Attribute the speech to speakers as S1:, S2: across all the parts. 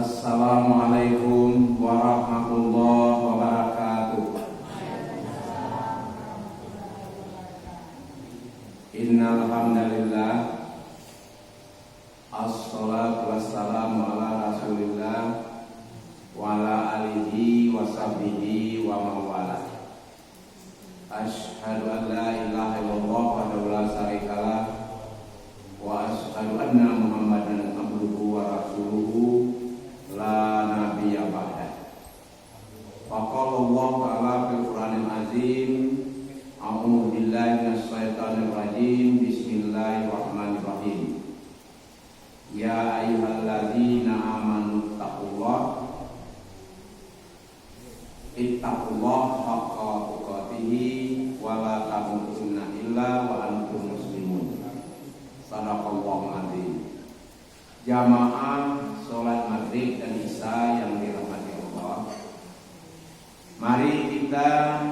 S1: Assalamualaikum warahmatullahi wabarakatuh. Innal hamdalillah, assalatu wassalamu ala Rasulillah wa ala alihi wa sahbihi wa mawala. Asyhadu an la ilaha illallah wahdahu la syarikalah wa asyhadu anna Muhammadan abduhu wa rasuluhu la nabiyya ba'da. Faqala Allah ta'ala fil Qur'anil azim, a'udzu billahi minasy syaithanir rajim, bismillahirrahmanirrahim. Ya ayyuhalladzina amanu ittaqullaha haqqa tuqatih wa la tamutunna illa wa antum muslimun. Shadaqallahul azim. Jamaah sholat maghrib dan isya yang dirahmati Allah, mari kita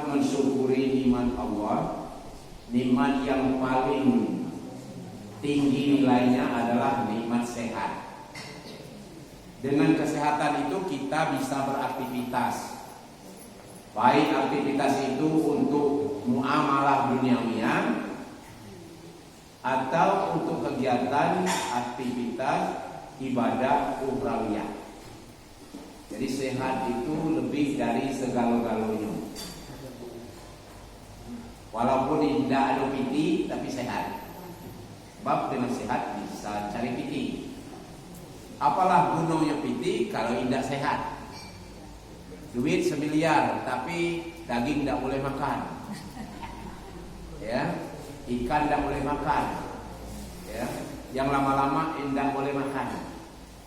S1: mensyukuri nikmat Allah. Nikmat yang paling tinggi nilainya adalah nikmat sehat. Dengan kesehatan itu kita bisa beraktivitas, baik aktivitas itu untuk muamalah duniawiya atau untuk kegiatan aktivitas ibadah ukhrawiyah. Jadi sehat itu lebih dari segala-galanya. Walaupun tidak ada piti tapi sehat. Sebab dengan sehat bisa cari piti. Apalah gunanya piti kalau tidak sehat? Duit 1 miliar tapi daging tidak boleh makan. Ya, ikan tidak boleh makan. Ya, yang lama-lama tidak boleh makan.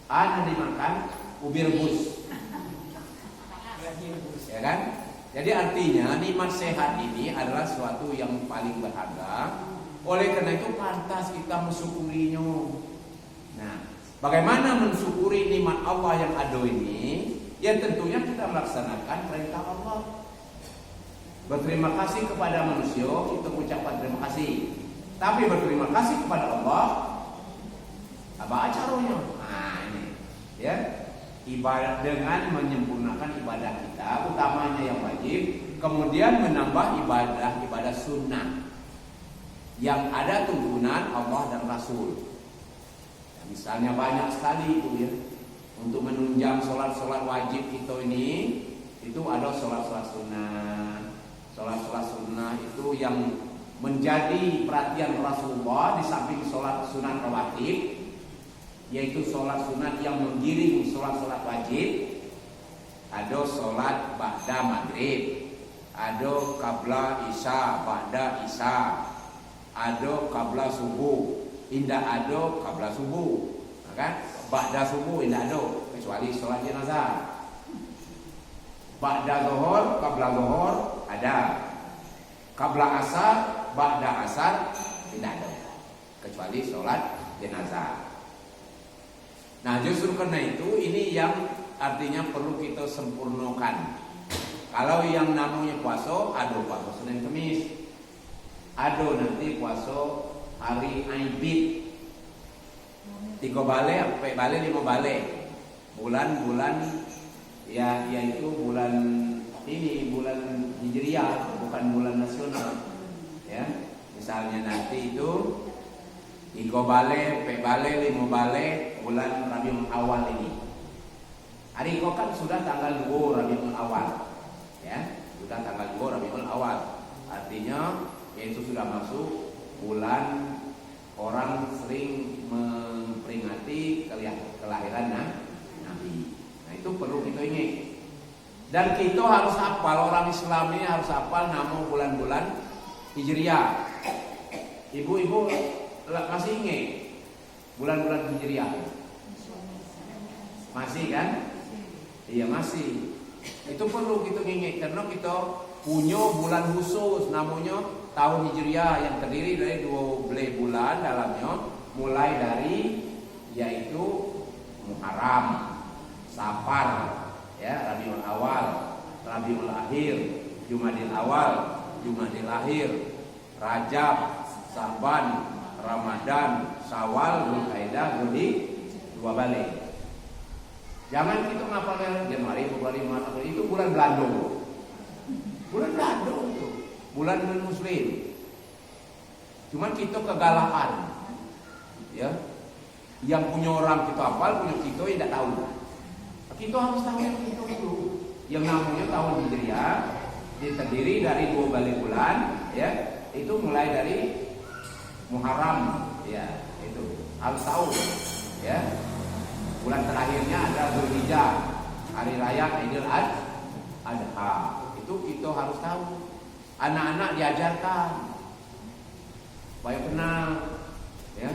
S1: Ada dimakan ubi rebus. Ya kan? Jadi artinya nikmat sehat ini adalah suatu yang paling berharga. Oleh karena itu pantas kita mensyukurinya. Nah, bagaimana mensyukuri nikmat Allah yang ada ini? Ya tentunya kita melaksanakan perintah Allah. Berterima kasih kepada manusia, kita ucapkan terima kasih. Tapi berterima kasih kepada Allah, apa caranya? Nah ini, ya, ibadah dengan menyempurnakan ibadah kita, utamanya yang wajib, kemudian menambah ibadah sunnah yang ada tuntunan Allah dan Rasul. Ya, misalnya banyak sekali itu ya, untuk menunjang sholat wajib kita ini, itu ada sholat sunnah. Sholat sunnah itu yang menjadi perhatian Rasulullah di samping sholat sunat rawatib, yaitu sholat sunat yang menggiring sholat wajib. Ada sholat ba'da maghrib, ada qabla isya, ba'da isya, ada qabla subuh, indah ada qabla subuh, kan? Ba'da subuh indah ada, kecuali sholat jenazah. Ba'da zuhur, qabla zuhur ada. Qabla asar, ba'da asar tidak ada, kecuali sholat jenazah. Nah justru karena itu ini yang artinya perlu kita sempurnakan. Kalau yang namanya puasa, ada puasa Senin Kamis, ada nanti puasa hari Aidit, 3 bale, 4 bale, 5 bale, bulan-bulan ya, yaitu bulan ini bulan Hijriah, bukan bulan nasional. Ya, misalnya nanti itu 3 bale, 4 bale, 5 bale bulan Rabiul Awal ini. Hari ini kan sudah tanggal 2 Rabiul Awal. Ya, sudah tanggal 2 Rabiul Awal. Artinya itu sudah masuk bulan orang sering memperingati kelahiran Nabi. Nah, itu perlu kita ingat. Dan kita harus hafal, orang Islam ini harus hafal nama bulan-bulan Hijriah. Ibu-ibu masih ingat bulan-bulan Hijriah? Masih kan? Iya masih. Itu perlu kita ingat karena kita punya bulan khusus namanya tahun Hijriah yang terdiri dari 12 bulan dalamnya, mulai dari yaitu Muharram, Safar, ya, Rabiul Awal, Rabiul Akhir, Jumadil Awal, Jumadil Akhir, Rajab, Sa'ban, Ramadan, Syawal, Dzulqa'dah, Dzulhijjah, 2 balik. Jangan kita ngapalnya Januari, Februari, Maret, April, itu bulan Belanda. Bulan Belanda itu, bulan non-muslim. Cuman kita kegalakan, ya. Yang punya orang kita hafal, punya kita yang tidak tahu. Kita harus tahu yang itu dulu. Yang namanya tahun Hijriah terdiri dari 2 balik bulan, ya. Itu mulai dari Muharram, ya. Itu harus tahu, ya. Bulan terakhirnya adalah Dzulhijjah, hari raya Idul Adha. Itu kita harus tahu. Anak-anak diajarkan supaya kenal, ya.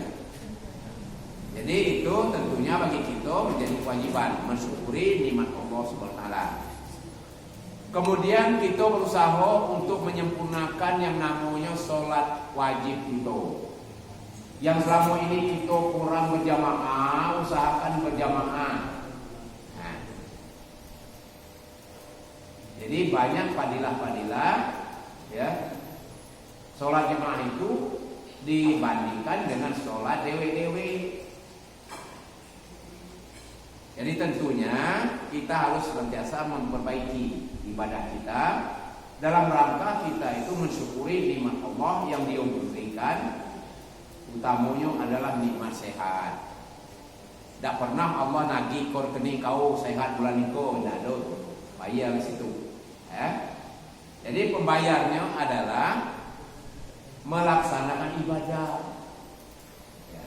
S1: Jadi itu tentunya bagi kita menjadi kewajiban mensyukuri nikmat Allah Subhanahu wa taala. Kemudian kita berusaha untuk menyempurnakan yang namanya sholat wajib itu. Yang selama ini kita kurang berjamaah, usahakan berjamaah. Nah, jadi banyak fadilah-fadilah, ya. Sholat jamaah itu dibandingkan dengan sholat dewe-dewe. Jadi tentunya kita harus senantiasa memperbaiki ibadah kita dalam rangka kita itu mensyukuri nikmat Allah yang Dia berikan. Utamanya adalah nikmat sehat. Tak pernah Allah nagih kor keni kau sehat bulan itu, tidak ada. Bayar di situ. Jadi pembayarnya adalah melaksanakan ibadah, ya.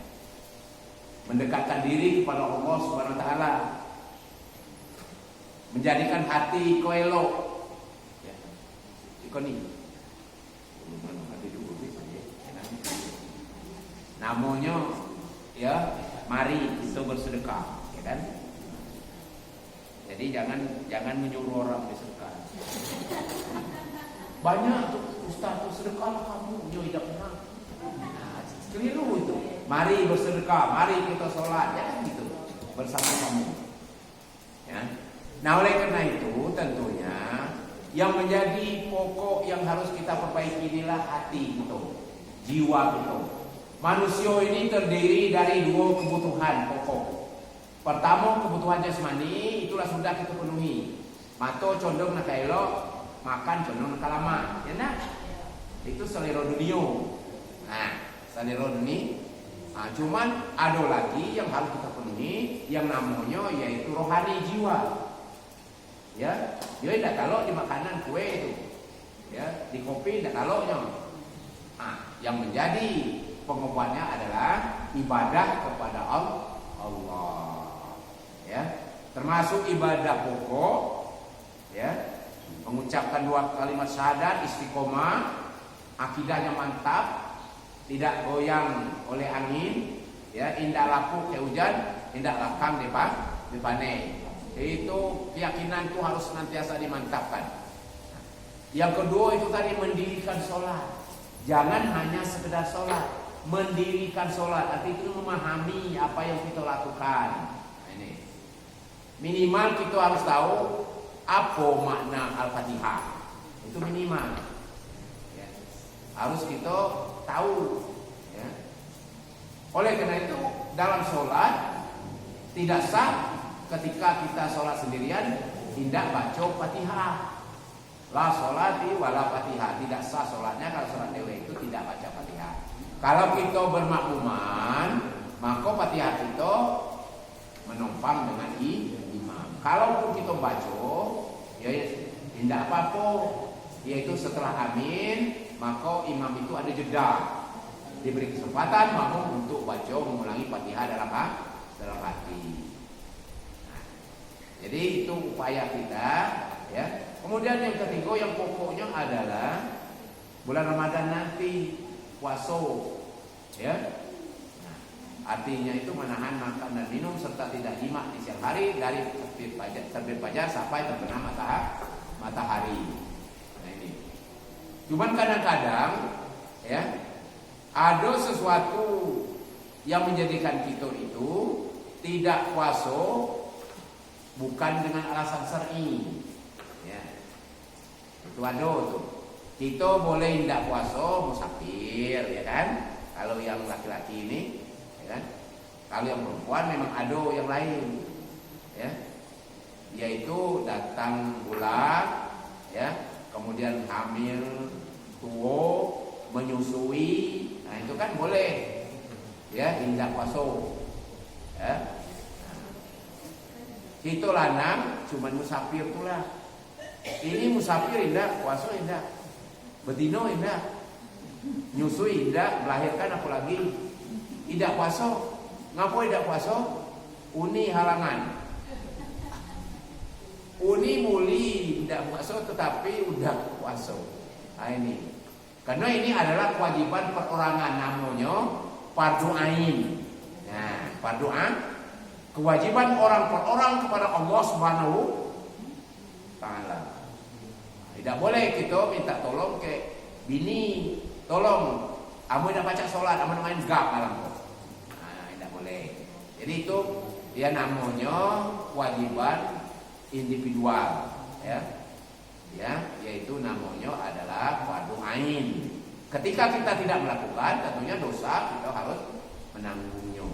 S1: Mendekatkan diri kepada Allah Subhanahu wa taala, menjadikan hati kau elok, ya. Ikoni namanya, ya, mari kita bersedekah, ya kan? Jadi jangan menyuruh orang bersedekah. Banyak tuh Ustaz tuh sedekah kamu, dia tidak pernah. Nah, keliru itu. Mari bersedekah, mari kita sholat, ya gitu bersama kamu. Ya. Nah oleh karena itu tentunya yang menjadi pokok yang harus kita perbaiki inilah hati kita, jiwa kita. Manusia ini terdiri dari 2 kebutuhan pokok. Pertama kebutuhan jasmani, itulah sudah kita penuhi. Mato condong nak elok, makan condong nak lama, ya nak? Itu selera dunia. Nah, selera dunia. Nah, cuman ada lagi yang harus kita penuhi, yang namanya yaitu rohani jiwa. Ya, dia tidak kalau di makanan kue itu, ya, di kopi tidak kaloknya. Nah, yang menjadi pengobatnya adalah ibadah kepada Allah, ya, termasuk ibadah pokok, ya, mengucapkan 2 kalimat syahadat, istiqomah, akidahnya mantap, tidak goyang oleh angin, ya, indah lapuk ke hujan, indah lakang di pane. Itu keyakinan itu harus senantiasa dimantapkan. Yang kedua itu tadi mendirikan sholat. Jangan hanya sekedar sholat, mendirikan sholat, arti itu memahami apa yang kita lakukan. Nah, ini minimal kita harus tahu apa makna Al-Fatihah. Itu minimal, ya. Harus kita tahu, ya. Oleh karena itu dalam sholat tidak sah ketika kita sholat sendirian tidak baca Fatihah. La sholati wala Fatihah, tidak sah sholatnya kalau sholat dewe itu tidak baca Fatihah. Kalau kita bermakmuman, maka Fatihah kita menumpang dengan imam. Kalau kita baca, ya tidak apa-apa, yaitu setelah amin, maka imam itu ada jeda, diberi kesempatan makmum untuk baca mengulangi Fatihah dalam hati. Nah, jadi itu upaya kita, ya. Kemudian yang ketiga, yang pokoknya adalah bulan Ramadan nanti puasa, ya. Nah, artinya itu menahan makan dan minum serta tidak jima di siang hari dari terbit fajar sampai terbenam matahari. Nah, ini. Cuman kadang-kadang, ya, ada sesuatu yang menjadikan kita itu tidak puasa bukan dengan alasan syar'i. Ya. Itu ada tuh. Kita boleh tidak puasa musafir, ya kan? Kalau yang laki-laki ini, ya kan? Kalau yang perempuan memang ada yang lain, ya. yaitu datang bulan, ya, kemudian hamil, tua, menyusui, nah itu kan boleh, ya, indah puasa, ya. Itu lanang, cuman musafir pula. Ini musafir indah, puasa indah, bedino indah, nyusui indah, melahirkan apalagi, indah puasa, ngapo indah puasa? Uni halangan, uni muli indah puasa tetapi udah puasa. Nah ini, karena ini adalah kewajiban perorangan, namanya fardu ain. Nah, fardu ain, kewajiban orang per orang kepada Allah Subhanahu Ta'ala. Tidak boleh kita minta tolong ke bini, tolong, kamu tidak baca sholat, kamu main gap malam. Nah, tidak boleh. Jadi itu ya namanya kewajiban individual, ya, yaitu namanya adalah fardu ain. Ketika kita tidak melakukan, tentunya dosa kita harus menanggungnya.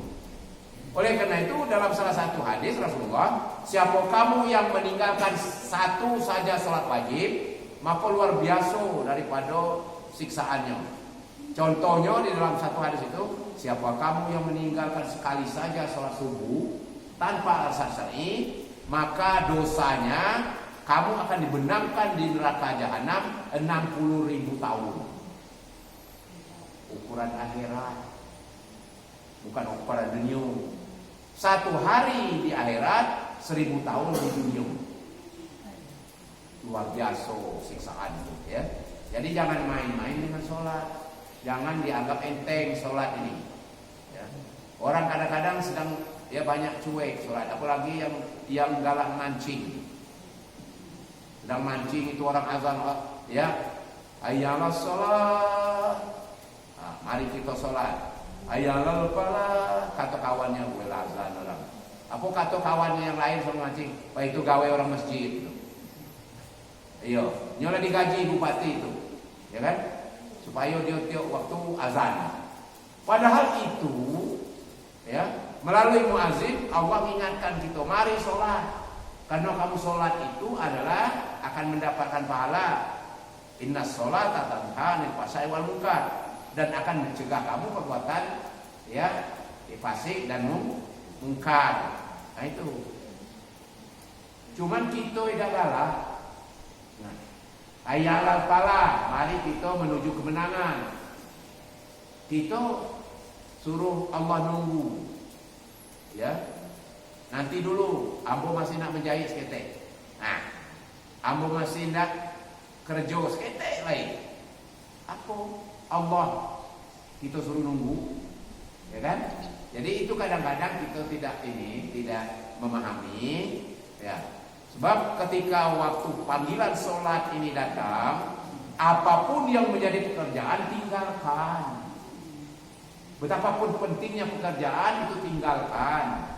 S1: Oleh karena itu dalam salah satu hadis Rasulullah, siapa kamu yang meninggalkan satu saja sholat wajib, maka luar biasa daripada siksaannya. Contohnya di dalam satu hadis itu, siapa kamu yang meninggalkan sekali saja sholat subuh tanpa alasan syar'i, maka dosanya kamu akan dibenamkan di neraka jahanam 60.000 tahun. Ukuran akhirat, bukan ukuran dunia. Satu hari di akhirat, 1000 tahun di dunia. Luar biasa siksaan itu, ya. Jadi jangan main-main dengan sholat, jangan dianggap enteng sholat ini, ya. Orang kadang-kadang sedang ya banyak cuek sholat, apalagi yang galak mancing. Sedang mancing itu orang azan, ya, hayyalas sholat, nah, mari kita sholat. Hayalal falah, kata kawannya gue azan orang. Apa kata kawannya yang lain sama mancing? Pak itu gawe orang masjid itu. Iya, nyola digaji bupati itu, ya kan? Supaya dia tiap waktu azan. Padahal itu, ya, melalui muazin Allah mengingatkan kita, mari sholat. Karena kamu sholat itu adalah akan mendapatkan pahala. Inna sholata tanha 'anil fahsya'i wal munkar, dan akan mencegah kamu perbuatan ya fasik dan mungkar. Nah itu. Cuman kita tidak galak. Nah, ayalal falah, mari kita menuju kemenangan. Kita suruh Allah nunggu. Ya. Nanti dulu, ambo masih nak menjahit seketek. Nah, ambo masih nak kerja seketek lain. Apa? Allah kita suruh nunggu, ya kan? Jadi itu kadang-kadang kita tidak memahami, ya. Sebab ketika waktu panggilan sholat ini datang, apapun yang menjadi pekerjaan tinggalkan. Betapapun pentingnya pekerjaan itu tinggalkan.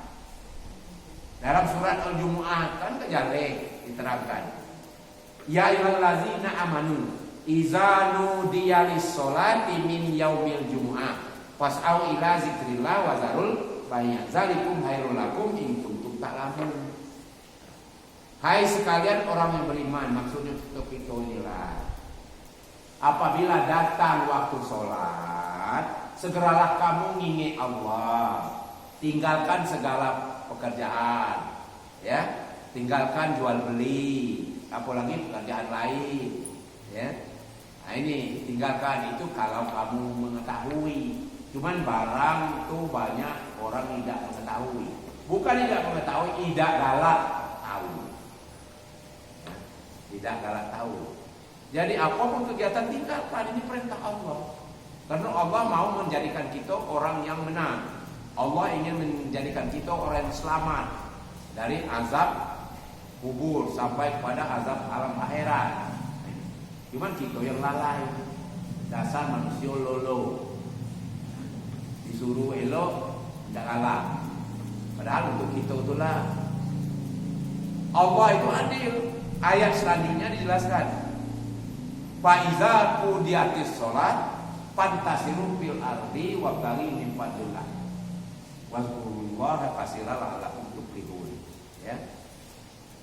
S1: Dalam surat Al-Jumu'ah kan kejalek diterangkan. Ya ayyuhallazina amanu iza nudiya lis-sholati min yaumil jumu'ah fas'au ila zikrillah wa zarul bai' zalikum khairul lakum in kuntum ta'lamun. Hai sekalian orang yang beriman, maksudnya kita inilah. Apabila datang waktu sholat, segeralah kamu ngingat Allah. Tinggalkan segala pekerjaan, ya. Tinggalkan jual beli, apalagi pekerjaan lain, ya. Nah ini tinggalkan itu kalau kamu mengetahui. Cuman barang itu banyak orang tidak mengetahui. Bukan tidak mengetahui, tidak galak tahu. Ya, tidak galak tahu. Jadi apapun kegiatan tinggalkan, ini perintah Allah. Karena Allah mau menjadikan kita orang yang menang. Allah ingin menjadikan kita orang yang selamat dari azab kubur sampai kepada azab alam akhirat. Cuman kita yang lalai, dasar manusia lolo, disuruh elok tidak kalah. Padahal untuk kita itulah Allah itu adil. Ayat selanjutnya dijelaskan, Faiza qudiyatis sholat fantasiru fil ardi wabtaghi min fadlillah wazkurullaha katsiran la'allakum tuflihun. Ya.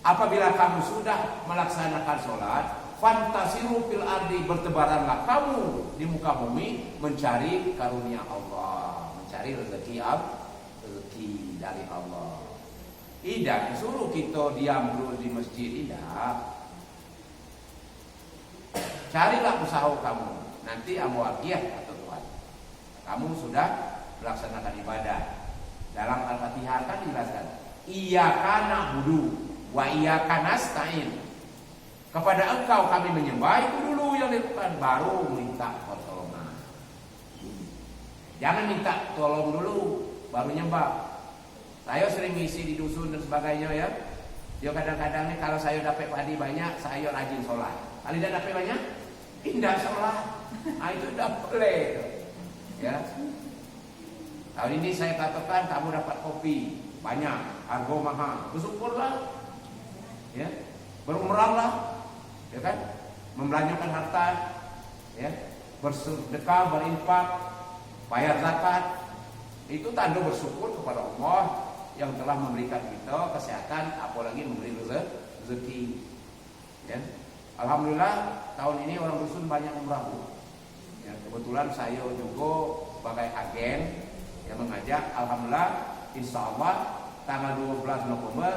S1: apabila kamu sudah melaksanakan sholat, fantasiru fil ardi, bertebaranlah kamu di muka bumi mencari karunia Allah, mencari rezeki dari Allah. Tidak disuruh kita diam dulu di masjid, tidak. Carilah usaha kamu, nanti amwakiyah atau Tuhan. Kamu sudah melaksanakan ibadah. Dalam Al-Fatihah kan dijelaskan, iyyaka na'budu wa iyyaka nasta'in. Kepada engkau kami menyembah, itu dulu yang dilakukan, baru minta pertolongan. Jangan minta tolong dulu, baru nyembah. Saya sering ngisi di dusun dan sebagainya ya. Dia kadang-kadang nih kalau saya dapat padi banyak, saya rajin sholat. Kalau tidak dapat banyak, tidak sholat. Nah itu tidak boleh. Ya. Tahun ini saya katakan kamu dapat kopi banyak, harga mahal, bersyukurlah. Ya. Berumrahlah. Ya kan? Membelanjakan harta, ya. Bersedekah, berinfak, bayar zakat. Itu tanda bersyukur kepada Allah yang telah memberikan kita kesehatan, apalagi memberi rezeki. Ya. Alhamdulillah tahun ini orang dusun banyak umrah. Ya, kebetulan saya juga sebagai agen yang mengajak. Alhamdulillah, insya Allah tanggal 12 November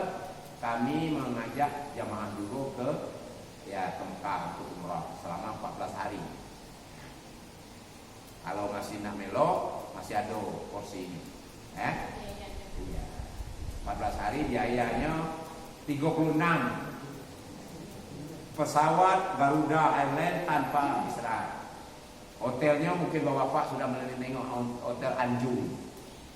S1: kami mengajak jamaah dulu ke Mekah untuk umrah selama 14 hari. Kalau masih nak melok, masih ada porsi ini. Iya. 14 hari biayanya 36. Pesawat Garuda Airlines tanpa istirahat. Hotelnya mungkin Bapak sudah menengok Hotel Anjung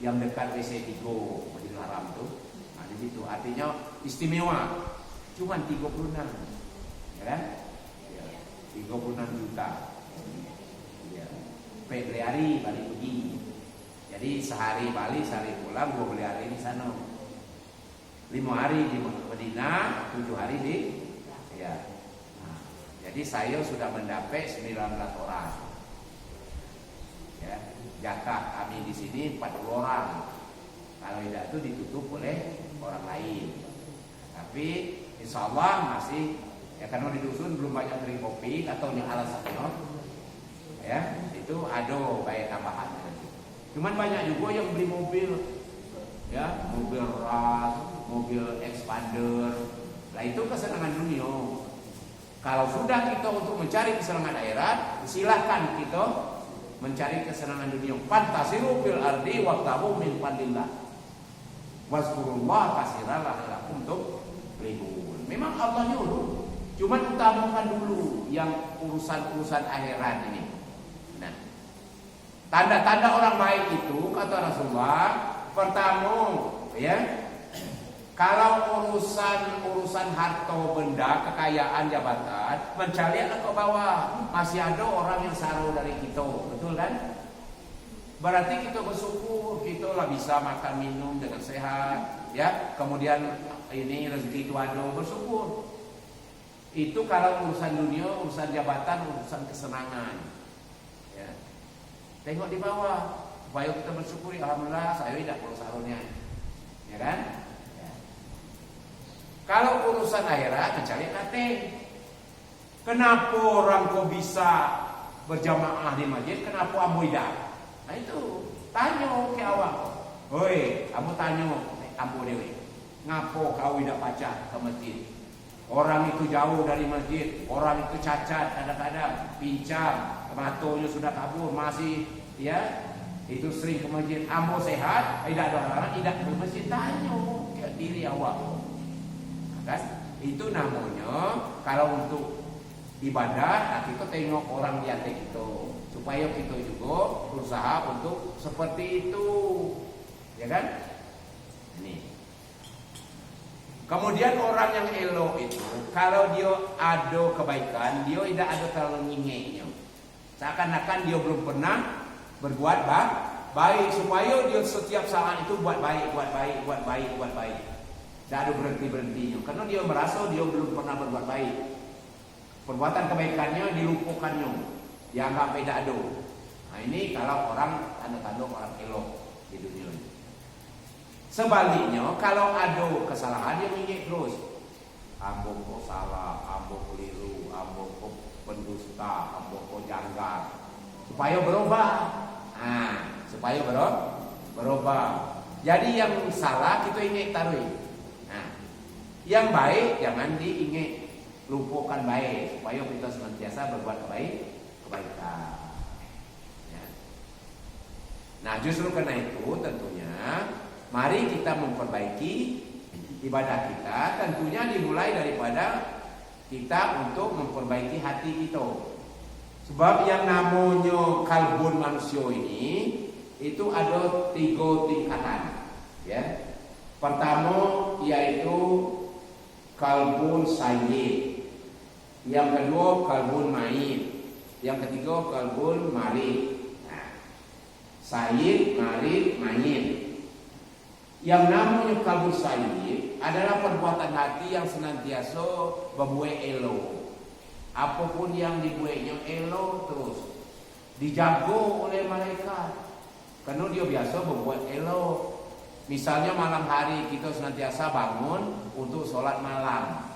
S1: yang dekat WC3 Masjidil Haram tuh. Nah, di situ artinya istimewa. Cuman 36. Ya kan? Ya. 36 juta. Ya. Beli hari balik pergi. Jadi sehari balik, sehari pulang, 2 beli hari di sana. 5 hari di Madinah, 7 hari di ya. Nah, jadi saya sudah mendapat 19 orang. Ya, jatah kami di sini 40 orang. Kalau tidak itu ditutup oleh orang lain. Tapi insya Allah masih, ya karena di dusun belum banyak kering kopi atau yang alasannya, ya itu ada bayar tambahan. Cuman banyak juga yang beli mobil, ya mobil ras, mobil expander. Lah itu kesenangan dunia. Kalau sudah kita untuk mencari kesenangan akhirat, silahkan kita mencari kesenangan dunia. Fantasiru fil ardi waqtabu min fadlillah. Wazkurullah katsiran la'allakum tuflihun. Memang Allah nyuruh, cuman utamakan dulu yang urusan-urusan akhirat ini. Nah, tanda-tanda orang baik itu kata Rasulullah, pertama, ya, kalau urusan harta benda, kekayaan, jabatan, mencari ke bawah, masih ada orang yang saru dari kita, betul kan? Berarti kita bersyukur, kita lah bisa makan minum dengan sehat, ya. Kemudian ini rezeki itu ada, bersyukur. Itu kalau urusan dunia, urusan jabatan, urusan kesenangan. Ya. Tengok di bawah, supaya kita bersyukuri. Alhamdulillah, saya tidak perlu sarunya, ya kan? Ya. Kalau urusan akhirat, mencari kate. Kenapa orang kok bisa berjamaah di masjid? Kenapa ambo tidak? Nah itu, tanya ke awak. Hoi, kamu tanya ambo dewe. Ngapo kau tidak baca ke masjid? Orang itu jauh dari masjid, orang itu cacat, kadang-kadang pincang, matonya sudah kabur, masih ya itu sering ke masjid. Ambo sehat, tidak ada orang tidak ke masjid. Tanya ke diri awak. Kan? Itu namanya kalau untuk ibadah, nah kita tengok orang di atas itu. Supaya kita juga berusaha untuk seperti itu, ya kan? Ini. Kemudian orang yang elok itu, kalau dia ada kebaikan, dia tidak ada terlalu nyingeknya. Seakan-akan dia belum pernah berbuat baik, supaya dia setiap saat itu buat baik. Tidak ada berhenti-berhentinya, karena dia merasa dia belum pernah berbuat baik. Perbuatan kebaikannya dilupakannya. Dianggap tidak ada. Nah ini kalau orang tanda-tanda orang elok di dunia ini. Sebaliknya kalau ada kesalahan dia ingin terus. ambo kok salah, ambo keliru, ambo kok pendusta, ambo kok janggal, supaya berubah. Nah, supaya berubah. Jadi yang salah kita ingat taruh. Nah, yang baik jangan diingat, lupakan baik, supaya kita senantiasa berbuat kebaikan. Ya. Nah, justru karena itu tentunya mari kita memperbaiki ibadah kita, tentunya dimulai daripada kita untuk memperbaiki hati kita. Sebab yang namanya kalbun manusia ini itu ada 3 tingkatan, ya. Pertama yaitu kalbun sayyid, yang kedua kalbun maid, yang ketiga kalbun marid. Nah, sayyid, marid, maid. Yang namanya kalbun sayyid adalah perbuatan hati yang senantiasa berbuat elok. Apapun yang dibuatnya elok terus dijaga oleh malaikat, karena dia biasa berbuat elok. Misalnya malam hari kita senantiasa bangun untuk sholat malam.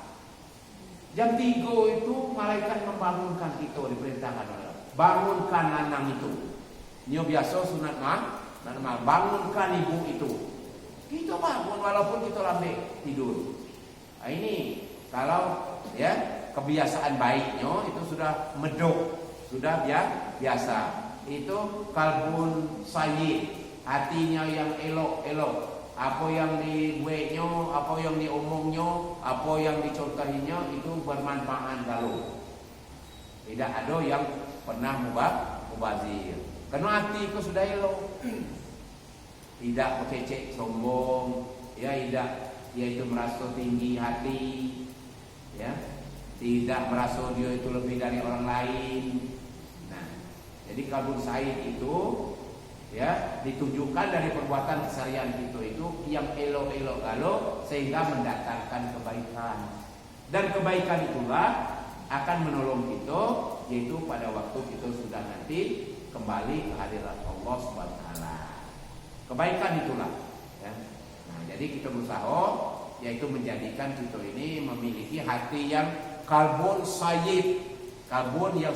S1: Jam 3 itu malaikat membangunkan kita, diperintahkan oleh Allah. Bangunkan lanang itu. Dia biasa sunat malam, bangunkan ibu itu. Kita bangun walaupun kita lambat tidur. Nah, ini kalau ya kebiasaan baiknya itu sudah medok, sudah biasa. Itu kalbun sayyid, hatinya yang elok-elok. Apa yang dibuatnya, apa yang diomongnya, apa yang dicontohinya itu bermanfaat kalau. Tidak ada yang pernah mubazir. Karena hati itu sudah elok. Tidak kecek sombong, ya tidak, yaitu merasa tinggi hati, ya, tidak merasa dia itu lebih dari orang lain. Nah, jadi kalbun sayyid itu ya ditunjukkan dari perbuatan keseharian kita itu yang elok-elok galau sehingga mendatangkan kebaikan. Dan kebaikan itulah akan menolong kita, yaitu pada waktu kita sudah nanti kembali ke hadirat Allah Subhanahu wa taala. Kebaikan itulah, ya. Nah, jadi kita berusaha yaitu menjadikan kita ini memiliki hati yang kalbun sayyid, kalbun yang